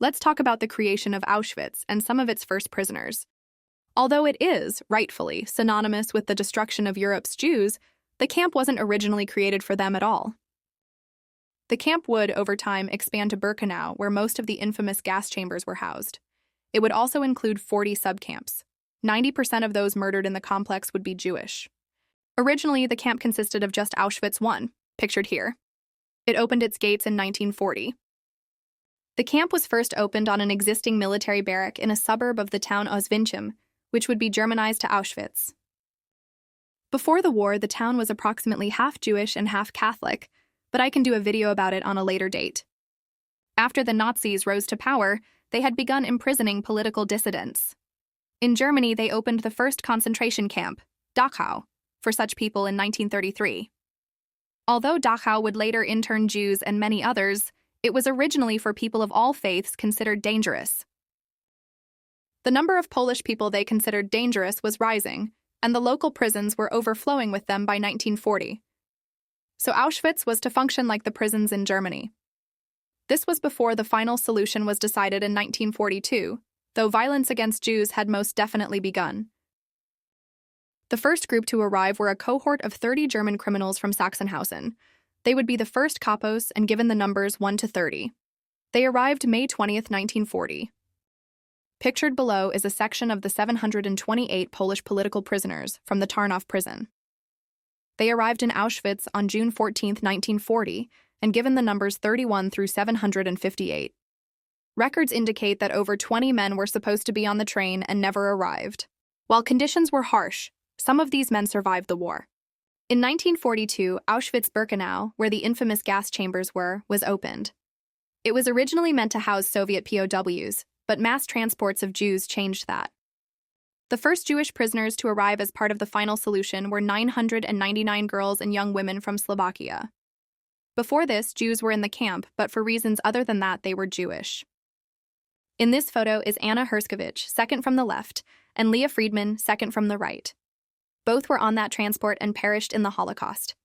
let's talk about the creation of Auschwitz and some of its first prisoners. Although it is, rightfully, synonymous with the destruction of Europe's Jews, the camp wasn't originally created for them at all. The camp would, over time, expand to Birkenau, where most of the infamous gas chambers were housed. It would also include 40 subcamps. 90% of those murdered in the complex would be Jewish. Originally, the camp consisted of just Auschwitz I, pictured here. It opened its gates in 1940. The camp was first opened on an existing military barrack in a suburb of the town Auschwitz, which would be Germanized to Auschwitz. Before the war, the town was approximately half Jewish and half Catholic, but I can do a video about it on a later date. After the Nazis rose to power, they had begun imprisoning political dissidents. In Germany, they opened the first concentration camp, Dachau, for such people in 1933. Although Dachau would later intern Jews and many others, it was originally for people of all faiths considered dangerous. The number of Polish people they considered dangerous was rising, and the local prisons were overflowing with them by 1940. So Auschwitz was to function like the prisons in Germany. This was before the final solution was decided in 1942, though violence against Jews had most definitely begun. The first group to arrive were a cohort of 30 German criminals from Sachsenhausen. They would be the first capos and given the numbers 1 to 30. They arrived May 20, 1940. Pictured below is a section of the 728 Polish political prisoners from the Tarnow prison. They arrived in Auschwitz on June 14, 1940, and given the numbers 31 through 758. Records indicate that over 20 men were supposed to be on the train and never arrived. While conditions were harsh, some of these men survived the war. In 1942, Auschwitz-Birkenau, where the infamous gas chambers were, was opened. It was originally meant to house Soviet POWs, but mass transports of Jews changed that. The first Jewish prisoners to arrive as part of the final solution were 999 girls and young women from Slovakia. Before this, Jews were in the camp, but for reasons other than that, they were Jewish. In this photo is Anna Herskovich, second from the left, and Leah Friedman, second from the right. Both were on that transport and perished in the Holocaust.